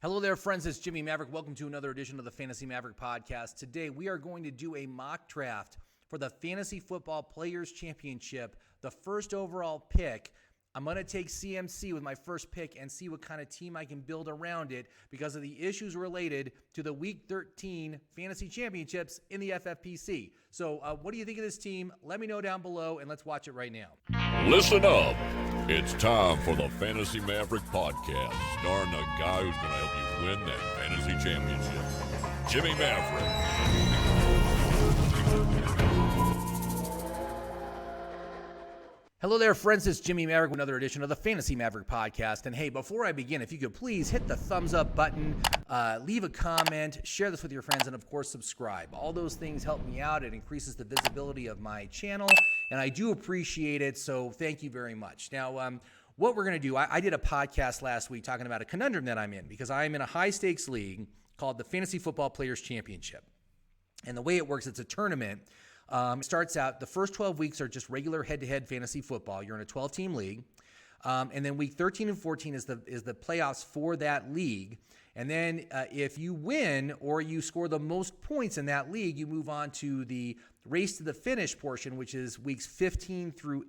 Hello there, friends. It's Jimmy Maverick. Welcome to another edition of the Fantasy Maverick podcast. Today, we are going to do a mock draft for the Fantasy Football Players Championship, the first overall pick. I'm going to take CMC with my first pick and see what kind of team I can build around it because of the issues related to the Week 13 Fantasy Championships in the FFPC. So what do you think of this team? Let me know down below, and let's watch it right now. Listen up. It's time for the Fantasy Maverick podcast, starring the guy who's going to help you win that fantasy championship, Jimmy Maverick. Hello there, friends. It's Jimmy Maverick with another edition of the Fantasy Maverick podcast. And hey, before I begin, if you could please hit the thumbs up button, leave a comment, share this with your friends, and of course, subscribe. All those things help me out. It increases the visibility of my channel, and I do appreciate it. So thank you very much. Now, what we're going to do, I did a podcast last week talking about a conundrum that I'm in because I'm in a high stakes league called the Fantasy Football Players Championship. And the way it works, it's a tournament. It starts out, the first 12 weeks are just regular head-to-head fantasy football. You're in a 12-team league. And then week 13 and 14 is the playoffs for that league. And then if you win or you score the most points in that league, you move on to the race to the finish portion, which is weeks 15 through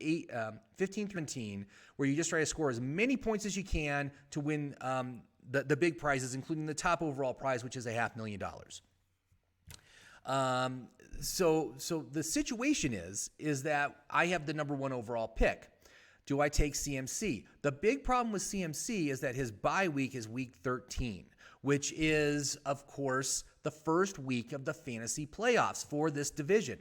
17, where you just try to score as many points as you can to win the big prizes, including the top overall prize, which is $500,000. So the situation is that I have the number one overall pick. Do I take CMC? The big problem with CMC is that his bye week is week 13, which is, of course, the first week of the fantasy playoffs for this division.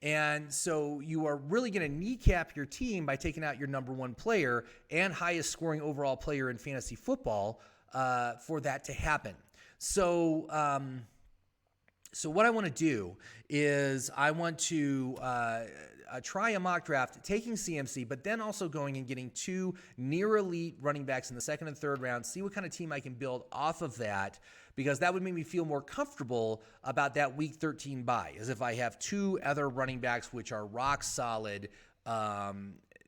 And so you are really going to kneecap your team by taking out your number one player and highest scoring overall player in fantasy football for that to happen. So what I want to do is I want to try a mock draft taking CMC, but then also going and getting two near elite running backs in the second and third round, see what kind of team I can build off of that, because that would make me feel more comfortable about that week 13 bye, as if I have two other running backs which are rock solid.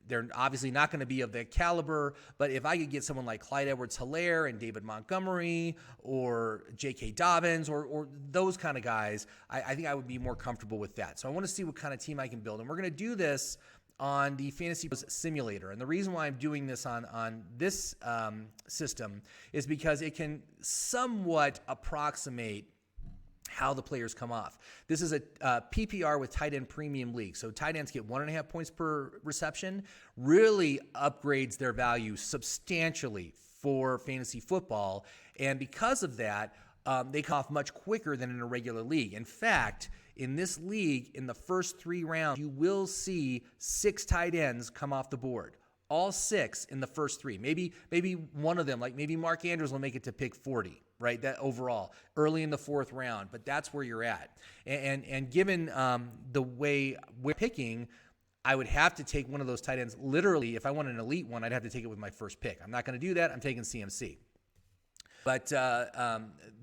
They're obviously not going to be of that caliber, but if I could get someone like Clyde Edwards-Helaire and David Montgomery or J.K. Dobbins or those kind of guys, I think I would be more comfortable with that. So I want to see what kind of team I can build. And we're going to do this on the Fantasy Simulator. And the reason why I'm doing this on this system is because it can somewhat approximate how the players come off. This is a PPR with tight end premium league. So tight ends get 1.5 points per reception, really upgrades their value substantially for fantasy football. And because of that, they come off much quicker than in a regular league. In fact, in this league, in the first 3 rounds, you will see 6 tight ends come off the board. All 6 in the first 3. Maybe one of them, like maybe Mark Andrews, will make it to pick 40, right? That overall, early in the 4th round. But that's where you're at. And given the way we're picking, I would have to take one of those tight ends. Literally, if I want an elite one, I'd have to take it with my first pick. I'm not going to do that. I'm taking CMC. But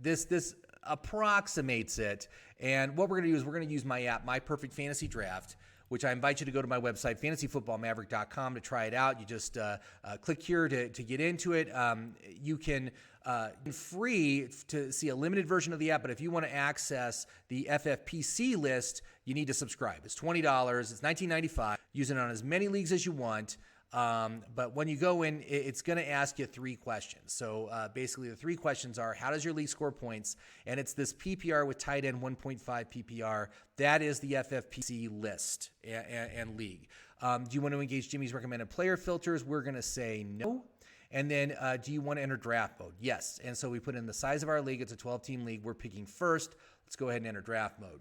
this approximates it. And what we're going to do is we're going to use my app, My Perfect Fantasy Draft, which I invite you to go to my website, fantasyfootballmaverick.com, to try it out. You just click here to get into it. You can free to see a limited version of the app, but if you want to access the FFPC list, you need to subscribe. It's $20. It's $19.95. Use it on as many leagues as you want. But when you go in, it's going to ask you 3 questions. So basically the 3 questions are, how does your league score points? And it's this PPR with tight end 1.5 PPR. That is the FFPC list and league. Do you want to engage Jimmy's recommended player filters? We're going to say no. And then do you want to enter draft mode? Yes. And so we put in the size of our league. It's a 12-team league. We're picking first. Let's go ahead and enter draft mode.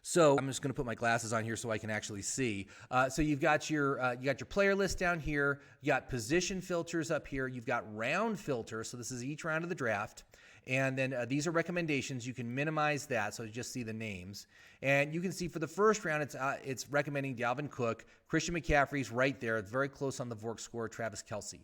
So I'm just going to put my glasses on here so I can actually see. So you've got your player list down here. You got position filters up here. You've got round filters. So this is each round of the draft. And then these are recommendations. You can minimize that so you just see the names. And you can see for the first round, it's recommending Dalvin Cook. Christian McCaffrey's right there. It's very close on the Vork score, Travis Kelce.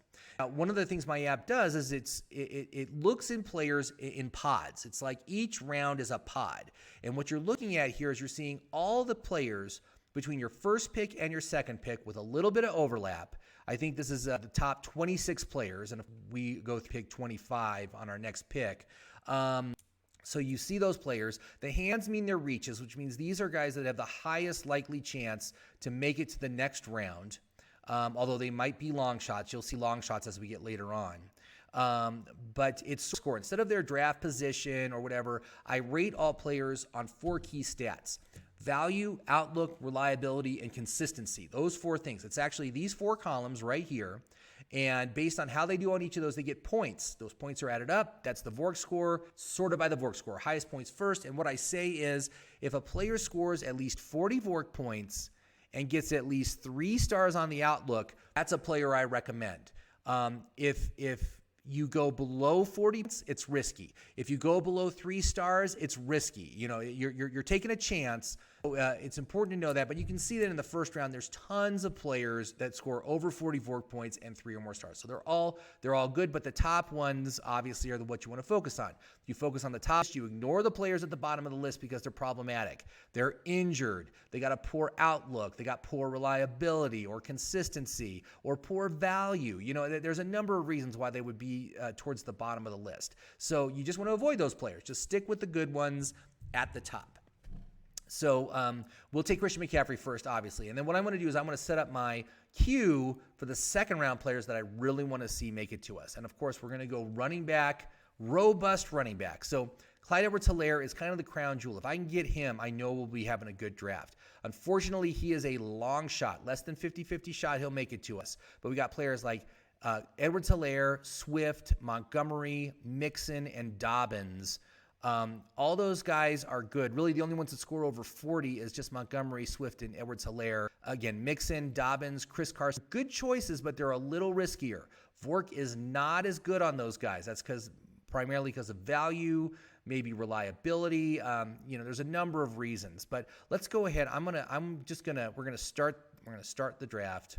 One of the things my app does is it looks in players in pods. It's like each round is a pod. And what you're looking at here is you're seeing all the players between your first pick and your second pick with a little bit of overlap. I think this is the top 26 players, and if we go pick 25 on our next pick, so you see those players. The hands mean their reaches, which means these are guys that have the highest likely chance to make it to the next round, although they might be long shots. You'll see long shots as we get later on. But it's score. Instead of their draft position or whatever, I rate all players on 4 key stats: value, outlook, reliability, and consistency. Those 4 things. It's actually these 4 columns right here. And based on how they do on each of those, they get points. Those points are added up. That's the Vork score, sorted by the Vork score. Highest points first. And what I say is, if a player scores at least 40 Vork points and gets at least 3 stars on the outlook, that's a player I recommend. If you go below 40, it's risky. If you go below 3 stars, it's risky. You know, you're taking a chance. It's important to know that, but you can see that in the first round, there's tons of players that score over 40 Vork points and 3 or more stars. So they're all good, but the top ones obviously are what you want to focus on. You focus on the top, you ignore the players at the bottom of the list because they're problematic. They're injured. They got a poor outlook. They got poor reliability or consistency or poor value. You know, there's a number of reasons why they would be towards the bottom of the list. So you just want to avoid those players. Just stick with the good ones at the top. So we'll take Christian McCaffrey first, obviously. And then what I'm going to do is I'm going to set up my queue for the second round players that I really want to see make it to us. And, of course, we're going to go running back, robust running back. So Clyde Edwards-Helaire is kind of the crown jewel. If I can get him, I know we'll be having a good draft. Unfortunately, he is a long shot, less than 50-50 shot he'll make it to us. But we got players like Edwards-Helaire, Swift, Montgomery, Mixon, and Dobbins. All those guys are good. Really, the only ones that score over 40 is just Montgomery, Swift, and Edwards-Helaire. Again, Mixon, Dobbins, Chris Carson. Good choices, but they're a little riskier. Vork is not as good on those guys. That's primarily because of value, maybe reliability. There's a number of reasons. But let's go ahead. We're gonna start the draft,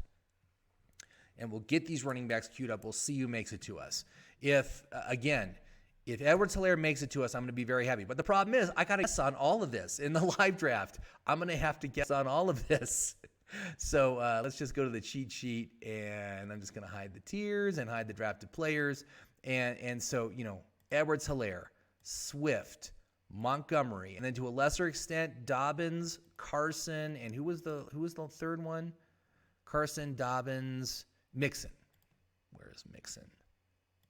and we'll get these running backs queued up. We'll see who makes it to us. If Edwards-Helaire makes it to us, I'm going to be very happy. But the problem is, I got to guess on all of this in the live draft. I'm going to have to guess on all of this. So let's just go to the cheat sheet, and I'm just going to hide the tiers and hide the drafted players. And so, Edwards-Helaire, Swift, Montgomery, and then to a lesser extent, Dobbins, Carson, and who was the third one? Carson, Dobbins, Mixon. Where's Mixon?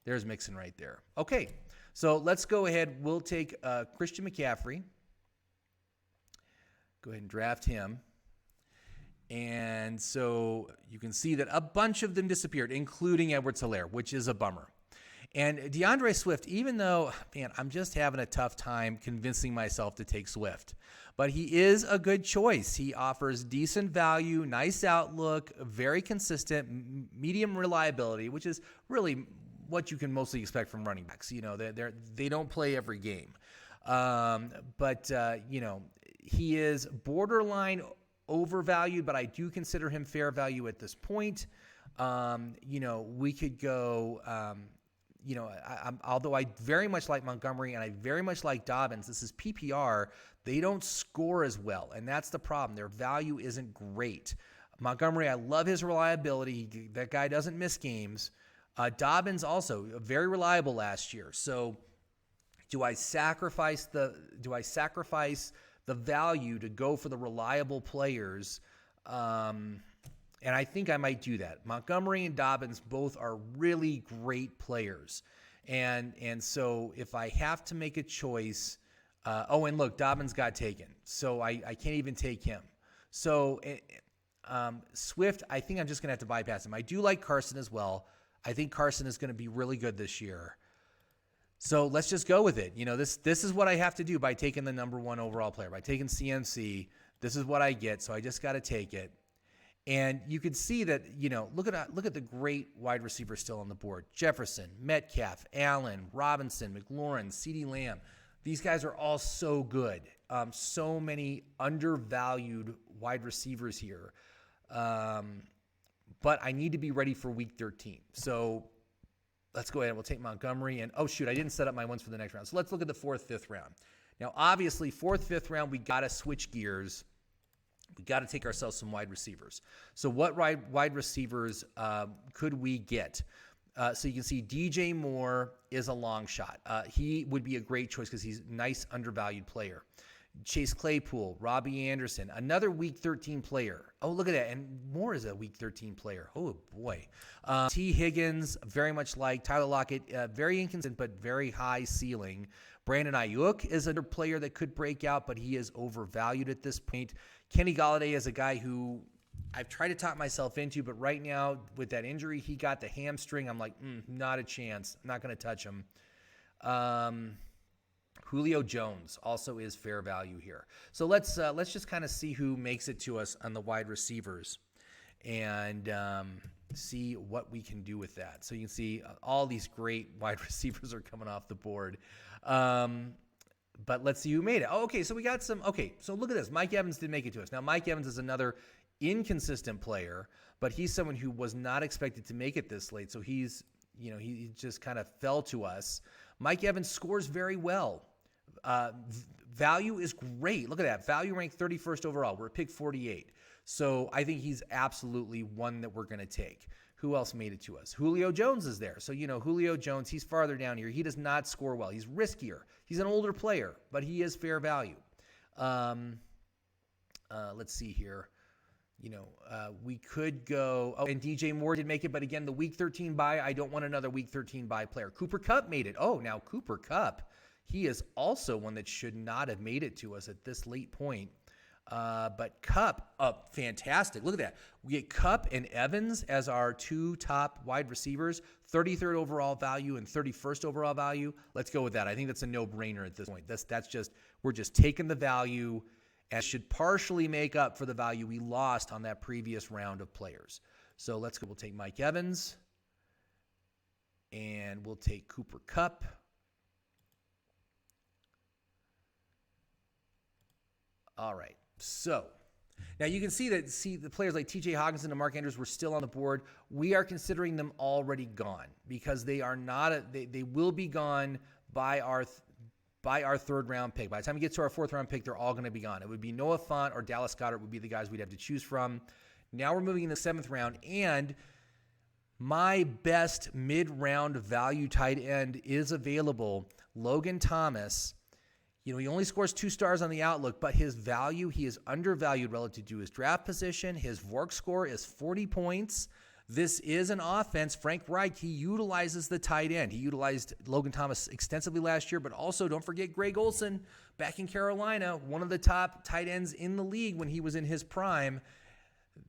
There's Mixon right there. Okay, so let's go ahead. We'll take Christian McCaffrey. Go ahead and draft him. And so you can see that a bunch of them disappeared, including Edwards-Helaire, which is a bummer. And DeAndre Swift, even though, I'm just having a tough time convincing myself to take Swift. But he is a good choice. He offers decent value, nice outlook, very consistent, medium reliability, which is really what you can mostly expect from running backs. They don't play every game. But he is borderline overvalued, but I do consider him fair value at this point. We could go, although I very much like Montgomery and I very much like Dobbins, this is PPR, they don't score as well, and that's the problem. Their value isn't great. Montgomery, I love his reliability. That guy doesn't miss games. Dobbins also very reliable last year. So do I sacrifice the value to go for the reliable players? And I think I might do that. Montgomery and Dobbins both are really great players. And so if I have to make a choice, and look, Dobbins got taken. So I can't even take him. So Swift, I think I'm just going to have to bypass him. I do like Carson as well. I think Carson is going to be really good this year. So let's just go with it. This is what I have to do by taking the number 1 overall player. By taking CMC, this is what I get. So I just got to take it. And you can see that, look at the great wide receivers still on the board. Jefferson, Metcalf, Allen, Robinson, McLaurin, CeeDee Lamb. These guys are all so good. So many undervalued wide receivers here. But I need to be ready for week 13. So let's go ahead. We'll take Montgomery. And, I didn't set up my ones for the next round. So let's look at the 4th, 5th round. Now, obviously, 4th, 5th round, we got to switch gears. We got to take ourselves some wide receivers. So what wide receivers could we get? So you can see DJ Moore is a long shot. He would be a great choice because he's a nice undervalued player. Chase Claypool, Robbie Anderson, another Week 13 player. Oh, look at that. And Moore is a Week 13 player. Oh, boy. T. Higgins, very much like Tyler Lockett, very inconsistent but very high ceiling. Brandon Ayuk is another player that could break out, but he is overvalued at this point. Kenny Golladay is a guy who I've tried to talk myself into, but right now with that injury, he got the hamstring. I'm like, not a chance. I'm not going to touch him. Julio Jones also is fair value here. So let's just kind of see who makes it to us on the wide receivers and see what we can do with that. So you can see all these great wide receivers are coming off the board. But let's see who made it. Oh, okay, so we got some. Okay, so look at this. Mike Evans did make it to us. Now, Mike Evans is another inconsistent player, but he's someone who was not expected to make it this late. So he just kind of fell to us. Mike Evans scores very well. Value is great. Look at that. Value ranked 31st overall. We're at pick 48. So I think he's absolutely one that we're going to take. Who else made it to us? Julio Jones is there. So, Julio Jones, he's farther down here. He does not score well. He's riskier. He's an older player, but he is fair value. Let's see here. We could go. Oh, and DJ Moore did make it, but again, the Week 13 bye, I don't want another Week 13 bye player. Cooper Kupp made it. Oh, now Cooper Kupp. He is also one that should not have made it to us at this late point. But Kupp, fantastic. Look at that. We get Kupp and Evans as our two top wide receivers, 33rd overall value and 31st overall value. Let's go with that. I think that's a no-brainer at this point. We're just taking the value and should partially make up for the value we lost on that previous round of players. So let's go. We'll take Mike Evans and we'll take Cooper Kupp. All right. So now you can see the players like TJ Hawkinson and Mark Andrews were still on the board. We are considering them already gone because they are not. They will be gone by our third round pick. By the time we get to our fourth round pick, they're all going to be gone. It would be Noah Fant or Dallas Goedert would be the guys we'd have to choose from. Now we're moving in the seventh round, and my best mid-round value tight end is available. Logan Thomas. He only scores 2 stars on the Outlook, but his value, he is undervalued relative to his draft position. His VORC score is 40 points. This is an offense. Frank Reich, he utilizes the tight end. He utilized Logan Thomas extensively last year, but also don't forget Greg Olsen back in Carolina, one of the top tight ends in the league when he was in his prime.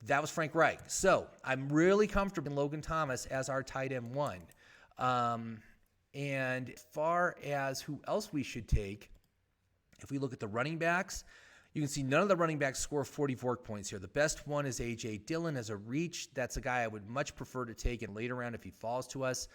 That was Frank Reich. So I'm really comfortable in Logan Thomas as our tight end 1. And as far as who else we should take, if we look at the running backs, you can see none of the running backs score 44 points here. The best one is A.J. Dillon as a reach. That's a guy I would much prefer to take in later round if he falls to us.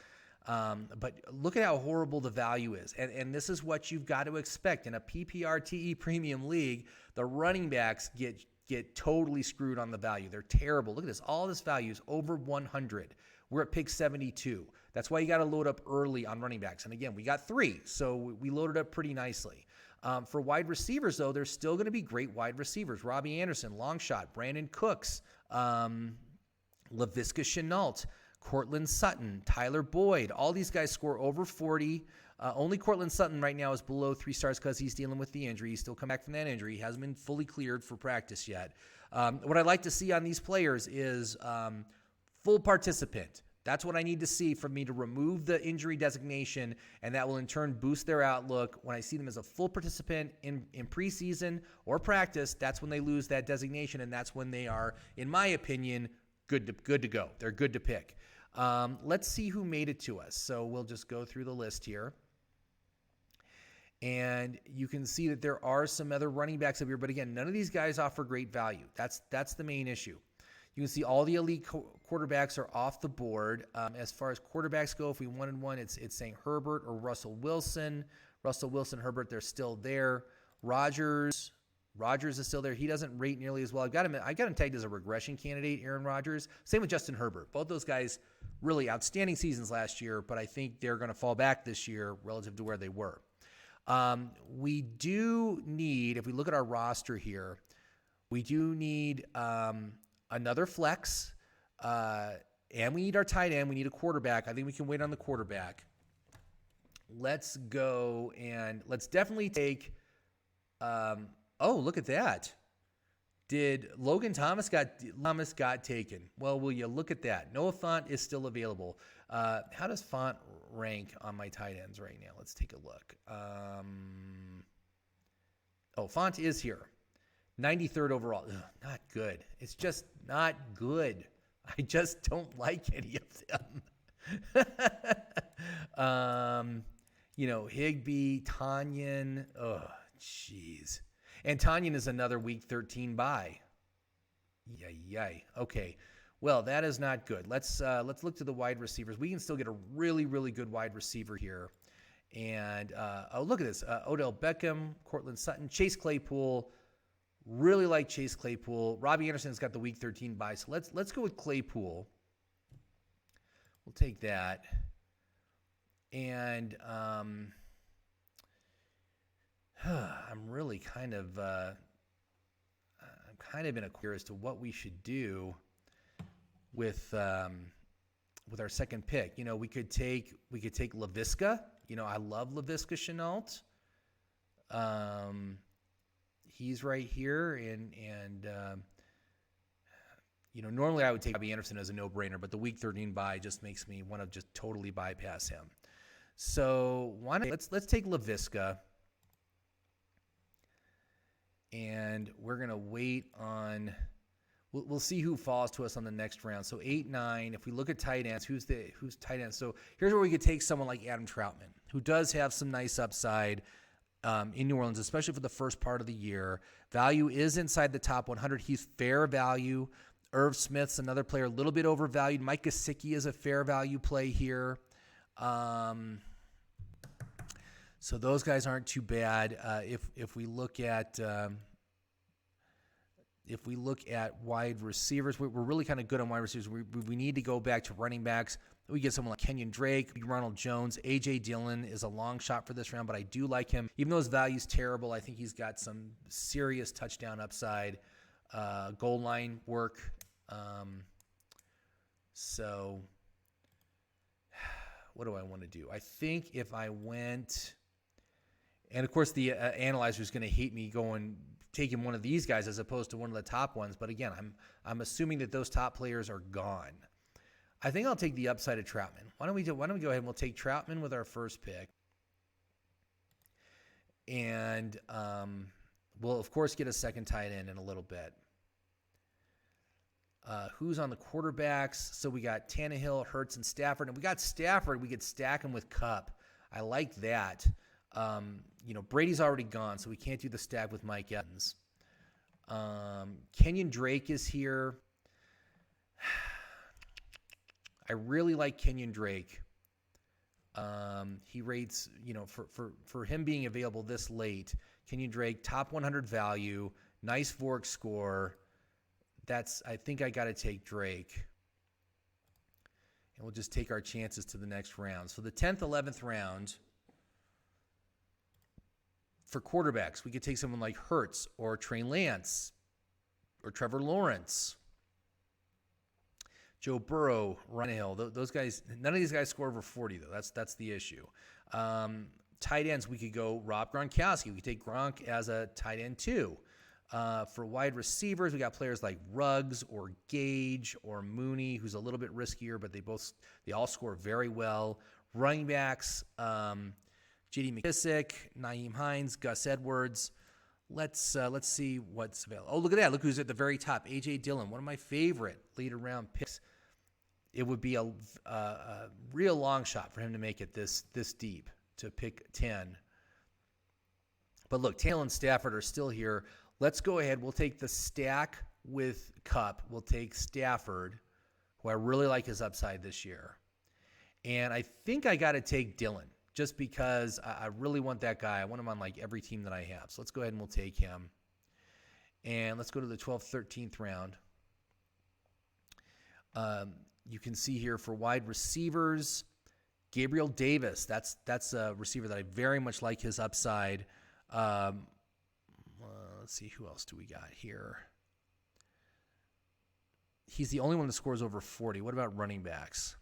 But look at how horrible the value is. And this is what you've got to expect. In a PPR TE premium league, the running backs get totally screwed on the value. They're terrible. Look at this. All this value is over 100. We're at pick 72. That's why you got to load up early on running backs. And again, we got 3, so we loaded up pretty nicely. For wide receivers, though, there's still going to be great wide receivers. Robbie Anderson, long shot. Brandon Cooks, Laviska Shenault, Cortland Sutton, Tyler Boyd. All these guys score over 40. Only Cortland Sutton right now is below 3 stars because he's dealing with the injury. He's still come back from that injury. He hasn't been fully cleared for practice yet. What I'd like to see on these players is full participant. That's what I need to see for me to remove the injury designation, and that will in turn boost their outlook. When I see them as a full participant in preseason or practice, that's when they lose that designation, and that's when they are, in my opinion, good to go. They're good to pick. Let's see who made it to us. So we'll just go through the list here. And you can see that there are some other running backs up here, but again, none of these guys offer great value. That's the main issue. You can see all the elite quarterbacks are off the board. As far as quarterbacks go, if we wanted one, it's saying Herbert or Russell Wilson. Russell Wilson, Herbert, they're still there. Rodgers is still there. He doesn't rate nearly as well. I got him tagged as a regression candidate, Aaron Rodgers. Same with Justin Herbert. Both those guys really outstanding seasons last year, but I think they're going to fall back this year relative to where they were. We do need, if we look at our roster here, We do need another flex, and we need our tight end. We need a quarterback. I think we can wait on the quarterback. Let's go and let's definitely take. Oh, look at that! Did Logan Thomas got taken? Well, will you look at that? Noah Fant is still available. How does Font rank on my tight ends right now? Let's take a look. Font is here. 93rd overall. Ugh, not good. It's just not good. I just don't like any of them. Higbee, Tanyan. Oh, jeez. And Tanyan is another week 13 bye. Yay. Okay. Well, that is not good. Let's look to the wide receivers. We can still get a really, really good wide receiver here. And look at this. Odell Beckham, Cortland Sutton, Chase Claypool. Really like Chase Claypool. Robbie Anderson's got the week 13 bye. So let's go with Claypool. We'll take that. And I'm really kind of in a query as to what we should do with our second pick. We could take Laviska. I love Laviska Shenault. He's right here, and normally I would take Robbie Anderson as a no-brainer, but the week 13 bye just makes me want to just totally bypass him. So why not? Let's take Laviska, and we're gonna wait on. We'll see who falls to us on the next round. So 8, 9. If we look at tight ends, who's tight ends? So here's where we could take someone like Adam Troutman, who does have some nice upside in New Orleans, especially for the first part of the year. Value is inside the top 100. He's fair value. Irv Smith's another player a little bit overvalued. Mike Gesicki is a fair value play here. So those guys aren't too bad. If we look at wide receivers, we're really kind of good on wide receivers. We need to go back to running backs. We get someone like Kenyon Drake, Ronald Jones. A.J. Dillon is a long shot for this round, but I do like him. Even though his value's terrible, I think he's got some serious touchdown upside, goal line work. So what do I want to do? I think if I went, and of course the analyzer is going to hate me taking one of these guys as opposed to one of the top ones. But again, I'm assuming that those top players are gone. I think I'll take the upside of Troutman. Why don't we go ahead and we'll take Troutman with our first pick. And we'll, of course, get a second tight end in a little bit. Who's on the quarterbacks? So we got Tannehill, Hurts, and Stafford. And we got Stafford. We could stack him with Kupp. I like that. Brady's already gone, so we can't do the stack with Mike Evans. Kenyon Drake is here. I really like Kenyon Drake. He rates, for him being available this late, Kenyon Drake, top 100 value, nice VORC score. I think I got to take Drake. And we'll just take our chances to the next round. So the 10th, 11th round, for quarterbacks, we could take someone like Hurts or Trey Lance or Trevor Lawrence. Joe Burrow, Ryan Hill, those guys, none of these guys score over 40, though. That's the issue. Tight ends, we could go Rob Gronkowski. We could take Gronk as a tight end, too. For wide receivers, we got players like Ruggs or Gage or Mooney, who's a little bit riskier, but they all score very well. Running backs, J.D. McKissick, Nyheim Hines, Gus Edwards. Let's see what's available. Oh, look at that. Look who's at the very top. A.J. Dillon, one of my favorite later round picks. It would be a real long shot for him to make it this deep, to pick 10. But look, Tannehill and Stafford are still here. Let's go ahead. We'll take the stack with Kupp. We'll take Stafford, who I really like his upside this year. And I think I got to take Dillon, just because I really want that guy. I want him on like every team that I have. So let's go ahead and we'll take him. And let's go to the 12th, 13th round. You can see here for wide receivers, Gabriel Davis. That's a receiver that I very much like his upside. Let's see, who else do we got here? he's the only one that scores over 40. What about running backs?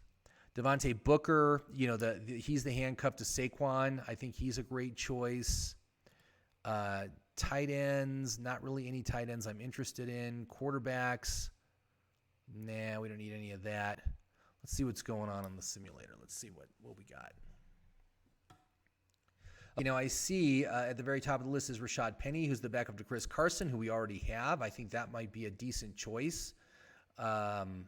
Devontae Booker, you know, he's the handcuff to Saquon. I think he's a great choice. Tight ends, not really any tight ends I'm interested in. Quarterbacks, nah, we don't need any of that. Let's see what's going on the simulator. Let's see what we got. You know, I see at the very top of the list is Rashad Penny, who's the backup to Chris Carson, who we already have. I think that might be a decent choice. Let's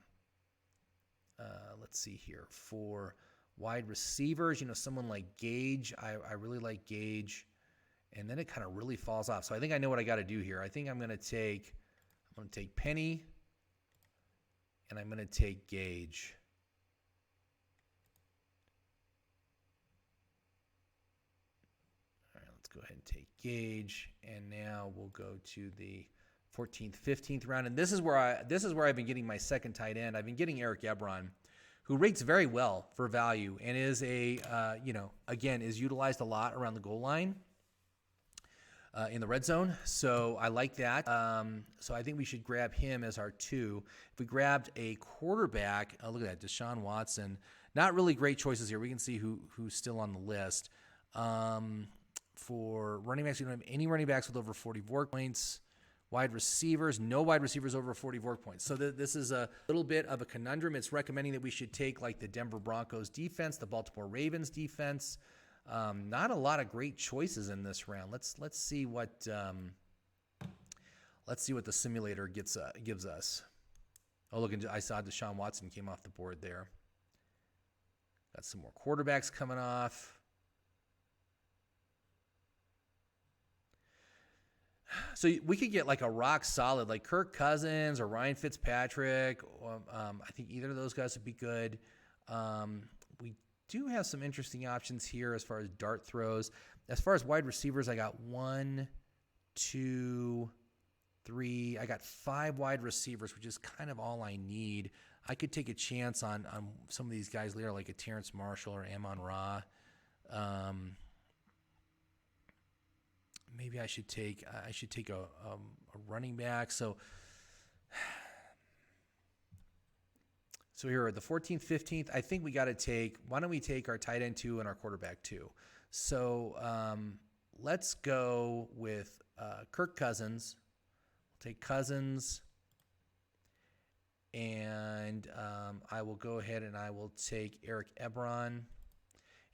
see here. For wide receivers, you know, someone like Gage. I really like Gage. And then it kind of really falls off. So I think I know what I got to do here. I think I'm going to take Penny, and I'm going to take Gage. All right, let's go ahead and take Gage, and now we'll go to the 14th, 15th round. And this is where I've been getting my second tight end. I've been getting Eric Ebron, who rates very well for value and is is utilized a lot around the goal line. In the red zone. So I like that. So I think we should grab him as our 2. If we grabbed a quarterback, look at that, Deshaun Watson. Not really great choices here. We can see who's still on the list. For running backs, we don't have any running backs with over 40 VORC points. Wide receivers, no wide receivers over 40 VORC points. So this is a little bit of a conundrum. It's recommending that we should take like the Denver Broncos defense, the Baltimore Ravens defense. Not a lot of great choices in this round. Let's see what the simulator gives us. Oh, look! I saw Deshaun Watson came off the board there. Got some more quarterbacks coming off. So we could get like a rock solid, like Kirk Cousins or Ryan Fitzpatrick. I think either of those guys would be good. We do have some interesting options here as far as dart throws. As far as wide receivers, I got 1, 2, 3. I got 5 wide receivers, which is kind of all I need. I could take a chance on some of these guys later, like a Terrence Marshall or Amon-Ra. Maybe I should take a running back. So here at the 14th, 15th, I think we got to take, why don't we take our tight end 2 and our quarterback 2? So let's go with Kirk Cousins. We'll take Cousins, and I will go ahead and I will take Eric Ebron,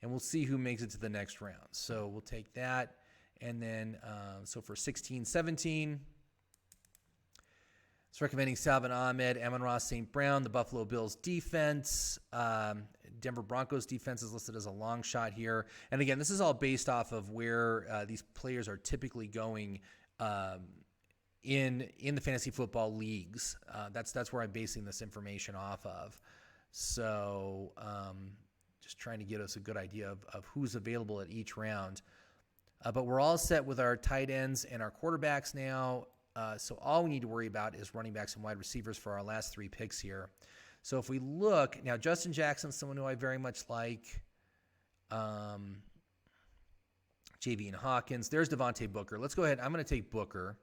and we'll see who makes it to the next round. So we'll take that, and then so for 16, 17, it's recommending Salvin Ahmed, Amon-Ra St. Brown, the Buffalo Bills defense. Denver Broncos defense is listed as a long shot here. And again, this is all based off of where these players are typically going in the fantasy football leagues. That's where I'm basing this information off of. So just trying to get us a good idea of who's available at each round. But we're all set with our tight ends and our quarterbacks now. So all we need to worry about is running backs and wide receivers for our last 3 picks here. So if we look, now Justin Jackson's someone who I very much like. J.V. and Hawkins. There's Devontae Booker. Let's go ahead. I'm going to take Booker.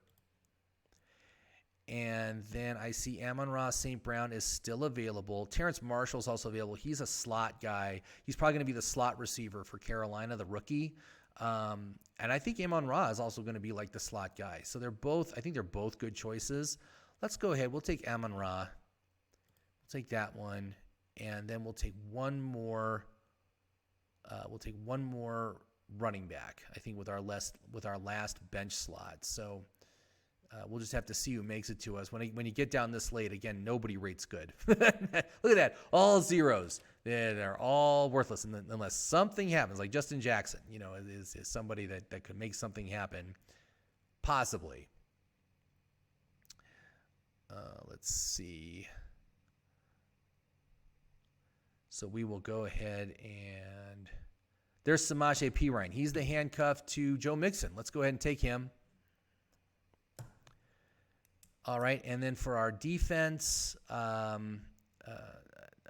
And then I see Amon-Ra St. Brown is still available. Terrence Marshall's also available. He's a slot guy. He's probably going to be the slot receiver for Carolina, the rookie. And I think Amon-Ra is also going to be like the slot guy. So I think they're both good choices. Let's go ahead. We'll take Amon-Ra. We'll take that one. And then we'll take one more running back, I think, with our last bench slot. So we'll just have to see who makes it to us. When you get down this late, again, nobody rates good. Look at that. All zeros. They're all worthless unless something happens, like Justin Jackson, is somebody that could make something happen, possibly. Let's see. So we will go ahead and there's Samaje Perine. He's the handcuff to Joe Mixon. Let's go ahead and take him. All right, and then for our defense,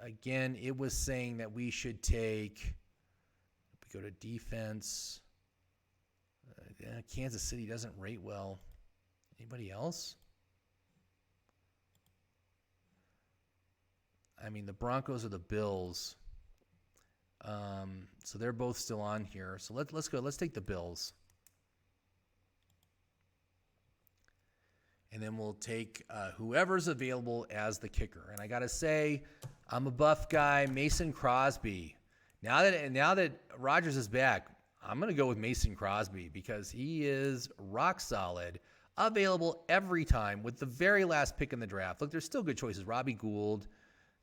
again, it was saying that we should take, if we go to defense, Kansas City doesn't rate well. Anybody else? I mean, the Broncos or the Bills. So they're both still on here. So let's go. Let's take the Bills. And then we'll take whoever's available as the kicker. And I got to say, I'm a Buff guy, Mason Crosby. Now that Rodgers is back, I'm going to go with Mason Crosby because he is rock solid, available every time with the very last pick in the draft. Look, there's still good choices. Robbie Gould,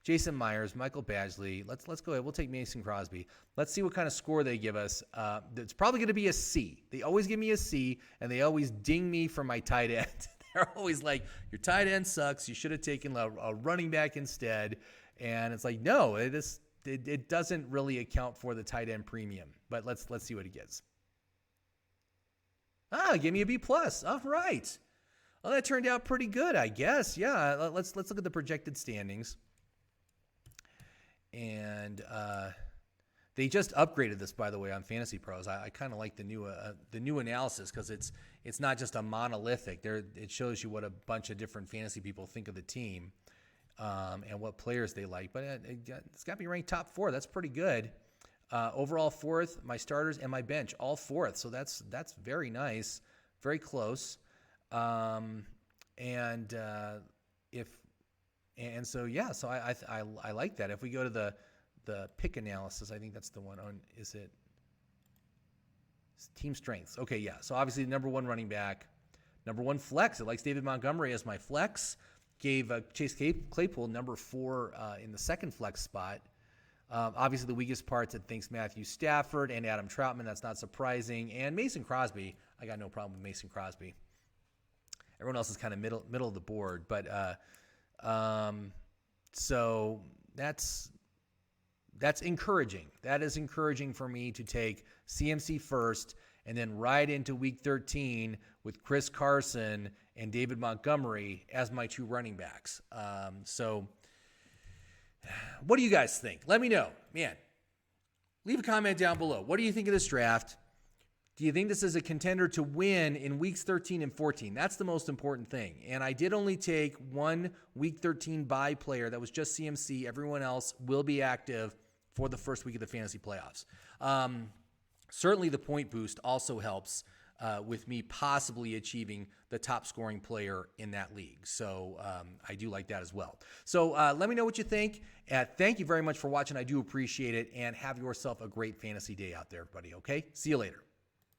Jason Myers, Michael Badgley. Let's go ahead. We'll take Mason Crosby. Let's see what kind of score they give us. It's probably going to be a C. They always give me a C, and they always ding me for my tight end. They're always like, your tight end sucks. You should have taken a running back instead. And it's like, no, it doesn't really account for the tight end premium. But let's see what it gets. Give me a B+. All right. Well, that turned out pretty good, I guess. Yeah, let's look at the projected standings. And they just upgraded this, by the way, on Fantasy Pros. I kind of like the new analysis because it's not just a monolithic. It shows you what a bunch of different fantasy people think of the team and what players they like. But it's got to be ranked top 4. That's pretty good. Overall 4th, my starters and my bench all 4th. So that's very nice, very close. So I like that. If we go to the pick analysis, I think that's the one on, is it team strengths? Okay, yeah. So obviously the number 1 running back, number 1 flex. It likes David Montgomery as my flex. Gave Chase Claypool number 4 in the second flex spot. Obviously the weakest parts, it thinks Matthew Stafford and Adam Troutman. That's not surprising. And Mason Crosby, I got no problem with Mason Crosby. Everyone else is kind of middle of the board, but so that's encouraging. That is encouraging for me to take CMC first and then ride into week 13 with Chris Carson and David Montgomery as my 2 running backs. So what do you guys think? Let me know. Man, leave a comment down below. What do you think of this draft? Do you think this is a contender to win in weeks 13 and 14? That's the most important thing. And I did only take 1 week 13 bye player. That was just CMC. Everyone else will be active for the first week of the fantasy playoffs. Certainly the point boost also helps with me possibly achieving the top scoring player in that league. So I do like that as well. So let me know what you think. Thank you very much for watching. I do appreciate it. And have yourself a great fantasy day out there, everybody. Okay? See you later.